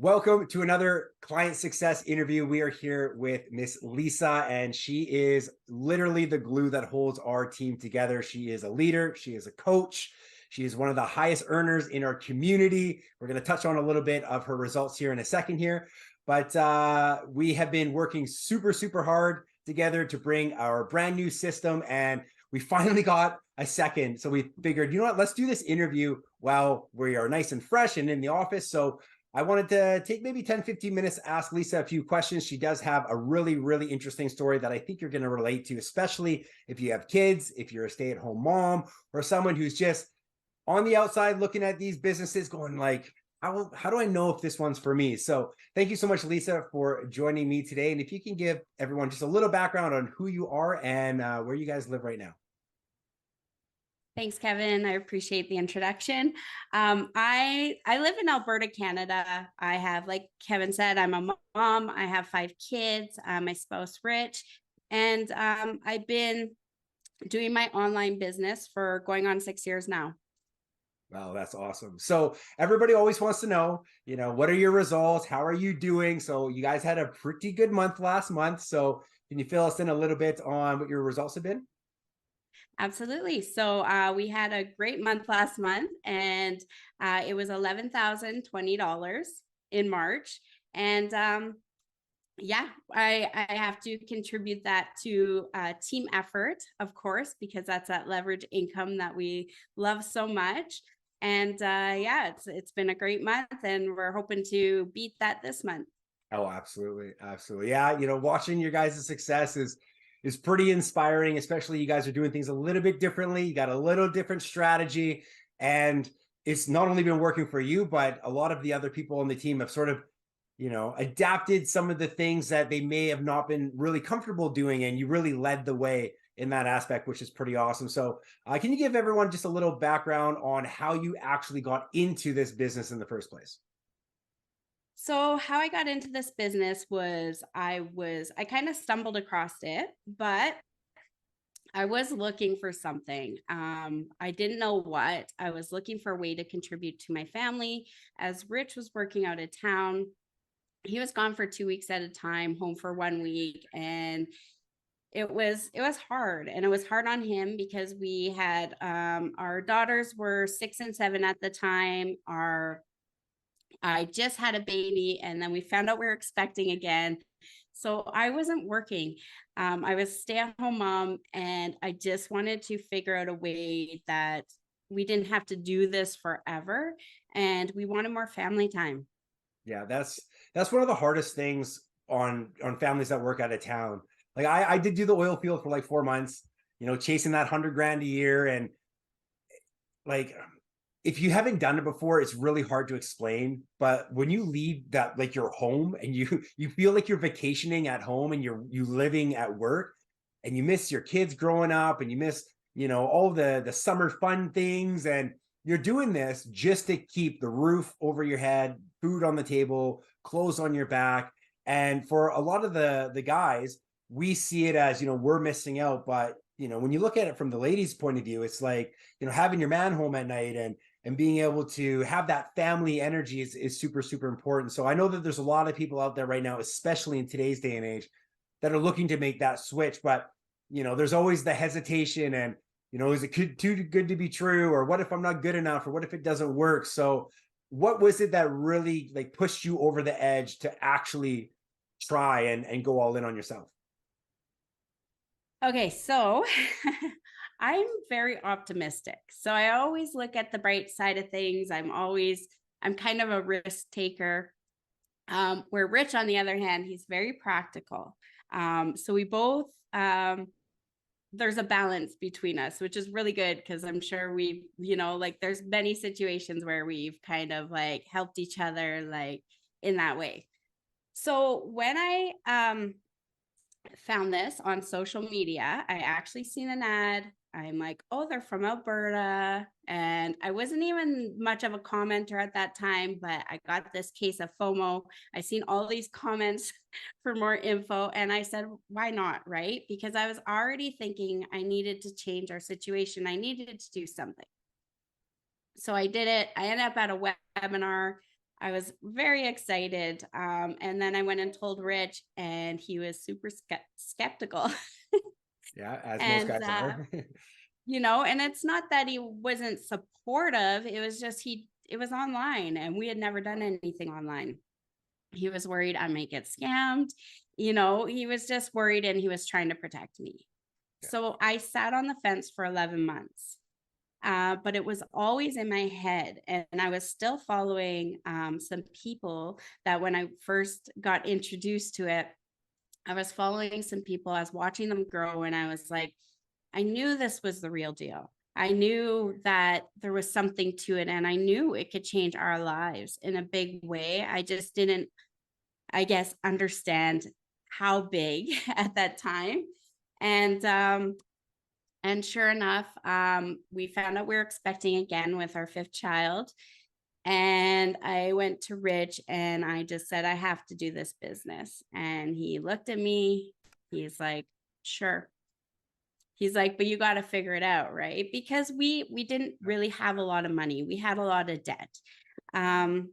Welcome to another client success interview. We are here with Miss Lisa, and she is literally the glue that holds our team together. She is a leader, she is a coach, she is one of the highest earners in our community. We're going to touch on a little bit of her results here in a second here, but we have been working super hard together to bring our brand new system, and we finally got a second. So we figured, you know what, let's do this interview while we are nice and fresh and in the office. So I wanted to take maybe 10, 15 minutes to ask Lisa a few questions. She does have a really interesting story that I think you're going to relate to, especially if you have kids, if you're a stay-at-home mom, or someone who's just on the outside looking at these businesses going like, how do I know if this one's for me? So thank you so much, Lisa, for joining me today. And if you can give everyone just a little background on who you are and where you guys live right now. Thanks, Kevin. I appreciate the introduction. I live in Alberta, Canada. I have, like Kevin said, I'm a mom. I have 5 kids. My spouse, Rich, and I've been doing my online business for going on 6 years now. Wow, that's awesome. So everybody always wants to know, what are your results? How are you doing? So you guys had a pretty good month last month. So can you fill us in a little bit on what your results have been? Absolutely. So we had a great month last month, and it was $11,020 in March. And yeah, I have to contribute that to team effort, of course, because that's that leverage income that we love so much. And yeah, it's been a great month, and we're hoping to beat that this month. Oh, absolutely. Yeah, watching your guys' success is pretty inspiring, especially you guys are doing things a little bit differently. You got a little different strategy, and it's not only been working for you, but a lot of the other people on the team have sort of, adapted some of the things that they may have not been really comfortable doing, and you really led the way in that aspect, which is pretty awesome. So, can you give everyone just a little background on how you actually got into this business in the first place? So how I got into this business was I kind of stumbled across it, but I was looking for something. I didn't know what. I was looking for a way to contribute to my family. As Rich was working out of town, he was gone for 2 weeks at a time, home for 1 week, and it was hard, and it was hard on him because we had our daughters were 6 and 7 at the time. I just had a baby, and then we found out we were expecting again. So I wasn't working. I was a stay-at-home mom, and I just wanted to figure out a way that we didn't have to do this forever, and we wanted more family time. Yeah, that's one of the hardest things on families that work out of town. Like I did do the oil field for like 4 months, chasing that 100 grand a year, and like if you haven't done it before, it's really hard to explain. But when you leave that like your home and you feel like you're vacationing at home and you living at work, and you miss your kids growing up, and you miss, all the summer fun things, and you're doing this just to keep the roof over your head, food on the table, clothes on your back. And for a lot of the guys, we see it as, we're missing out. But when you look at it from the ladies' point of view, it's like, having your man home at night and being able to have that family energy is super important. So I know that there's a lot of people out there right now, especially in today's day and age, that are looking to make that switch. But, there's always the hesitation and, is it too good to be true? Or what if I'm not good enough? Or what if it doesn't work? So what was it that really like pushed you over the edge to actually try and go all in on yourself? Okay, so I'm very optimistic. So I always look at the bright side of things. I'm kind of a risk taker. Where Rich, on the other hand, he's very practical. So we both, there's a balance between us, which is really good because I'm sure we've, like there's many situations where we've kind of like helped each other like in that way. So when I found this on social media, I actually seen an ad. I'm like, oh, they're from Alberta. And I wasn't even much of a commenter at that time, but I got this case of FOMO. I seen all these comments for more info. And I said, why not? Right? Because I was already thinking I needed to change our situation. I needed to do something. So I did it. I ended up at a webinar. I was very excited. And then I went and told Rich, and he was super skeptical. Yeah, as most And guys are. and it's not that he wasn't supportive. It was just it was online, and we had never done anything online. He was worried I might get scammed. He was just worried, and he was trying to protect me. Yeah. So I sat on the fence for 11 months. But it was always in my head. And I was still following some people that when I first got introduced to it, I was following some people, I was watching them grow, and I was like, I knew this was the real deal. I knew that there was something to it, and I knew it could change our lives in a big way. I just didn't, I guess, understand how big at that time. And sure enough, we found out we were expecting again with our fifth child. And I went to Rich and I just said, I have to do this business. And he looked at me. He's like, sure. He's like, but you got to figure it out, right? Because we didn't really have a lot of money. We had a lot of debt. Um,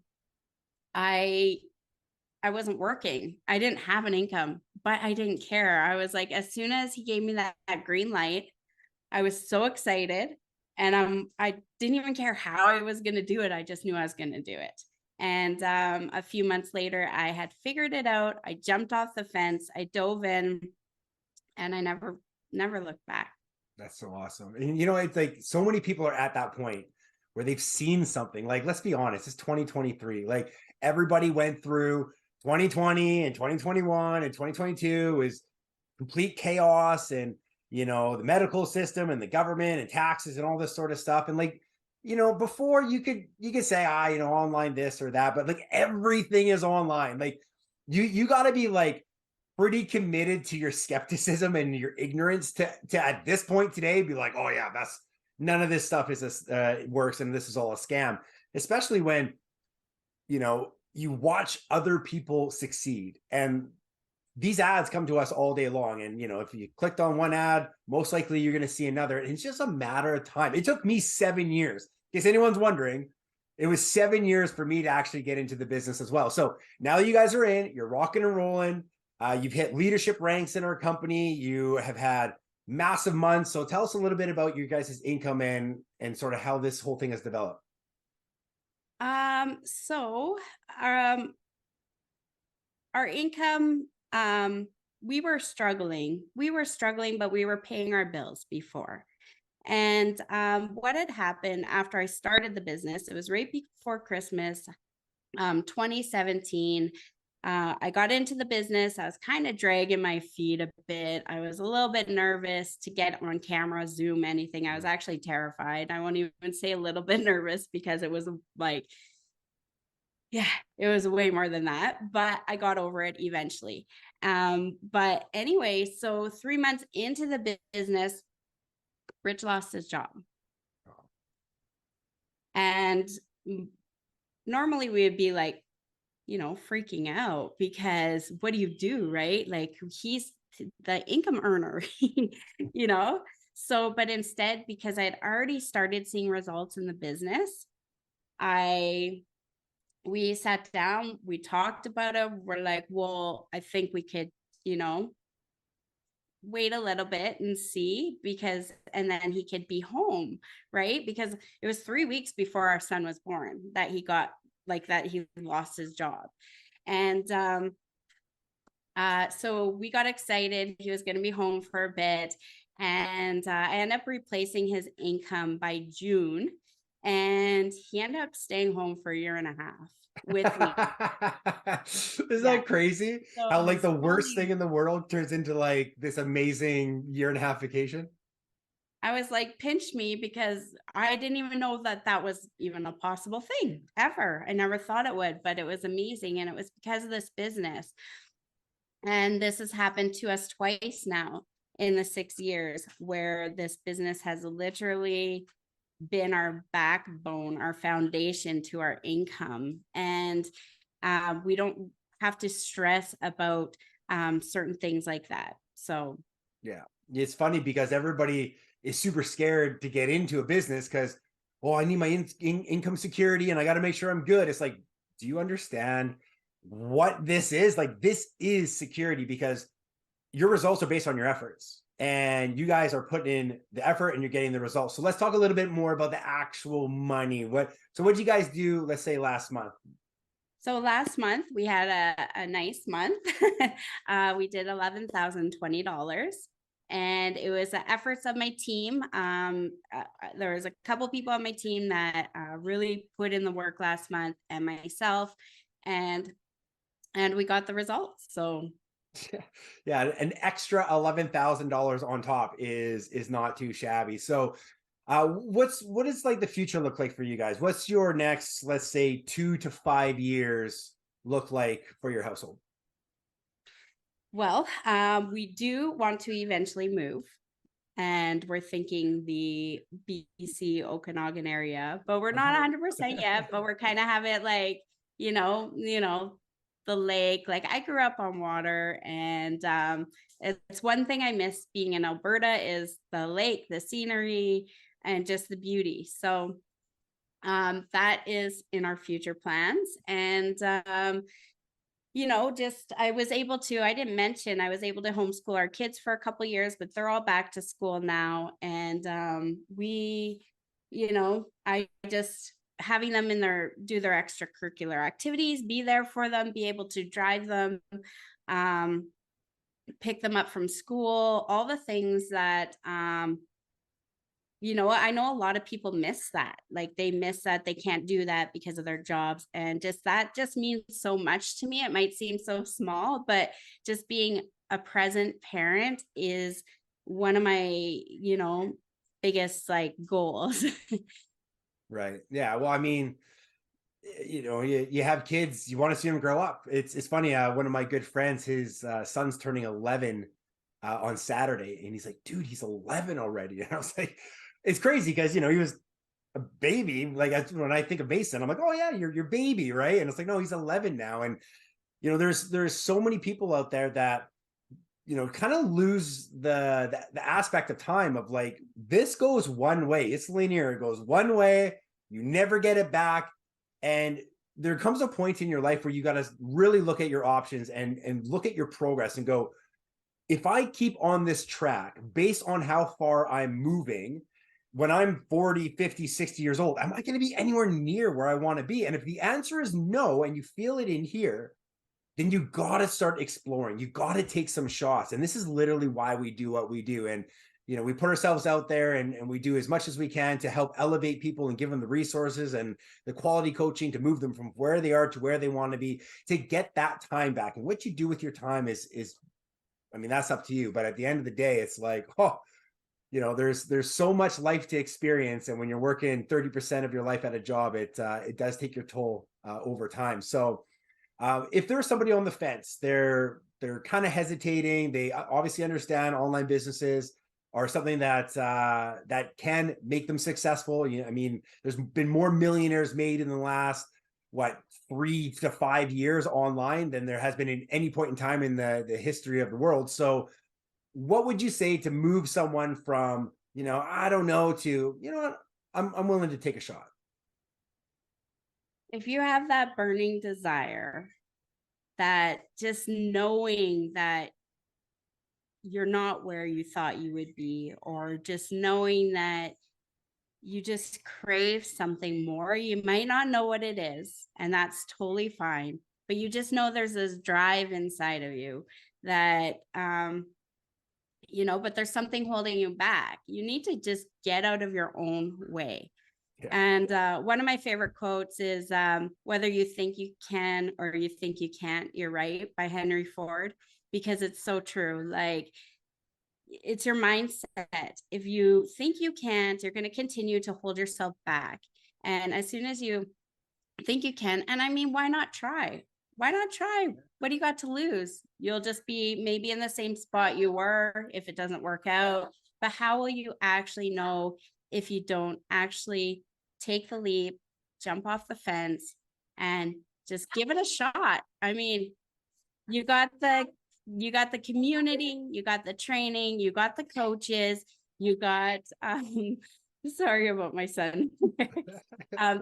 I I wasn't working. I didn't have an income, but I didn't care. I was like, as soon as he gave me that green light, I was so excited, and I didn't even care how I was going to do it. I just knew I was going to do it. And a few months later, I had figured it out. I jumped off the fence. I dove in, and I never looked back. That's so awesome. And it's like so many people are at that point where they've seen something. Like, let's be honest, it's 2023. Like, everybody went through 2020 and 2021 and 2022 is complete chaos, and the medical system and the government and taxes and all this sort of stuff. And like, before you could say, online this or that, but like everything is online. Like, you got to be like pretty committed to your skepticism and your ignorance to at this point today be like, oh yeah, that's none of this stuff works, and this is all a scam. Especially when you watch other people succeed, and these ads come to us all day long. And if you clicked on one ad, most likely you're going to see another, and it's just a matter of time. It took me 7 years, in case anyone's wondering. It was 7 years for me to actually get into the business as well. So now that you guys are in, you're rocking and rolling. You've hit leadership ranks in our company. You have had massive months. So tell us a little bit about your guys' income and sort of how this whole thing has developed. So our income, we were struggling, but we were paying our bills before. And what had happened after I started the business, it was right before Christmas, 2017. I got into the business. I was kind of dragging my feet a bit. I was a little bit nervous to get on camera, Zoom, anything. I was actually terrified. I won't even say a little bit nervous, because it was like, yeah, it was way more than that, but I got over it eventually. But anyway, so 3 months into the business, Rich lost his job. And normally we would be like, freaking out, because what do you do, right? Like, he's the income earner, you know? So, but instead, because I had already started seeing results in the business, we sat down, we talked about it. We're like, well, I think we could, wait a little bit and see, and then he could be home, right? Because it was 3 weeks before our son was born that he lost his job. And so we got excited. He was going to be home for a bit. And I ended up replacing his income by June. And he ended up staying home for a year and a half with me. Isn't that crazy? So How like the worst thing in the world turns into like this amazing year and a half vacation? I was like, pinch me, because I didn't even know that was even a possible thing ever. I never thought it would, but it was amazing. And it was because of this business. And this has happened to us twice now in the 6 years, where this business has literally been our backbone, our foundation to our income. And we don't have to stress about certain things like that. So, yeah, it's funny because everybody is super scared to get into a business because, well, I need my income security and I got to make sure I'm good. It's like, do you understand what this is? Like, this is security because your results are based on your efforts, and you guys are putting in the effort and you're getting the results. So let's talk a little bit more about the actual money. What did you guys do, let's say last month? So last month we had a nice month. We did $11,020, and it was the efforts of my team. There was a couple people on my team that really put in the work last month, and myself, and we got the results. So Yeah, an extra $11,000 on top is not too shabby. So what does like the future look like for you guys? What's your next, let's say, 2 to 5 years look like for your household? well, we do want to eventually move, and we're thinking the BC Okanagan area, but we're not Oh. 100% yet. But we're kind of have it like, the lake. Like, I grew up on water, and it's one thing I miss being in Alberta is the lake, the scenery, and just the beauty. So that is in our future plans. And just I didn't mention I was able to homeschool our kids for a couple years, but they're all back to school now. And I just having them do their extracurricular activities, be there for them, be able to drive them, um, pick them up from school, all the things that I know a lot of people miss that. Like, they miss that they can't do that because of their jobs. And just that just means so much to me. It might seem so small, but just being a present parent is one of my, biggest like goals. Right. Yeah. Well, I mean, you have kids, you want to see them grow up. It's funny. One of my good friends, his son's turning 11 on Saturday, and he's like, dude, he's 11 already. And I was like, it's crazy because, he was a baby. Like, when I think of Mason, I'm like, oh yeah, your baby, right? And it's like, no, he's 11 now. And there's so many people out there that kind of lose the aspect of time of like, this goes one way. It's linear. It goes one way. You never get it back. And there comes a point in your life where you got to really look at your options and look at your progress and go, if I keep on this track based on how far I'm moving, when I'm 40, 50, 60 years old, am I going to be anywhere near where I want to be? And if the answer is no, and you feel it in here, then you got to start exploring. You got to take some shots. And this is literally why we do what we do. And, we put ourselves out there, and we do as much as we can to help elevate people and give them the resources and the quality coaching to move them from where they are to where they want to be, to get that time back. And what you do with your time is, I mean, that's up to you. But at the end of the day, it's like, there's so much life to experience. And when you're working 30% of your life at a job, it does take your toll over time. So if there's somebody on the fence, they're kind of hesitating. They obviously understand online businesses are something that can make them successful. I mean, there's been more millionaires made in the last 3 to 5 years online than there has been in any point in time in the history of the world. So what would you say to move someone from, I don't know, to, what, I'm willing to take a shot? If you have that burning desire, that just knowing that you're not where you thought you would be, or just knowing that you just crave something more, you might not know what it is, and that's totally fine. But you just know there's this drive inside of you that, but there's something holding you back. You need to just get out of your own way. Yeah. And one of my favorite quotes is, whether you think you can or you think you can't, you're right, by Henry Ford, because it's so true. Like, it's your mindset. If you think you can't, you're going to continue to hold yourself back. And as soon as you think you can, and I mean, why not try? Why not try? What do you got to lose? You'll just be maybe in the same spot you were if it doesn't work out. But how will you actually know if you don't actually take the leap, jump off the fence, and just give it a shot? I mean, you got the community, you got the training, you got the coaches, you got Sorry about my son.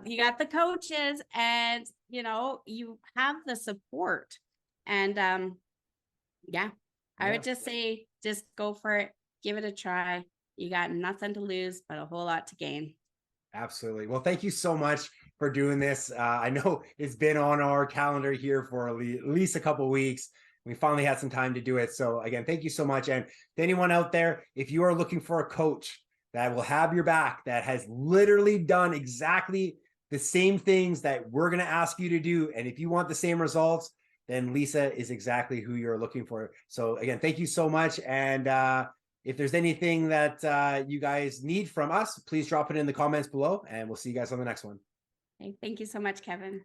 You got the coaches, and you have the support. And yeah, I would just say just go for it, give it a try. You got nothing to lose, but a whole lot to gain. Absolutely. Well, thank you so much for doing this. I know it's been on our calendar here for at least a couple of weeks. We finally had some time to do it. So again, thank you so much. And to anyone out there, if you are looking for a coach that will have your back, that has literally done exactly the same things that we're going to ask you to do, and if you want the same results, then Lisa is exactly who you're looking for. So again, thank you so much. And if there's anything that you guys need from us, please drop it in the comments below, and we'll see you guys on the next one. Okay, thank you so much, Kevin.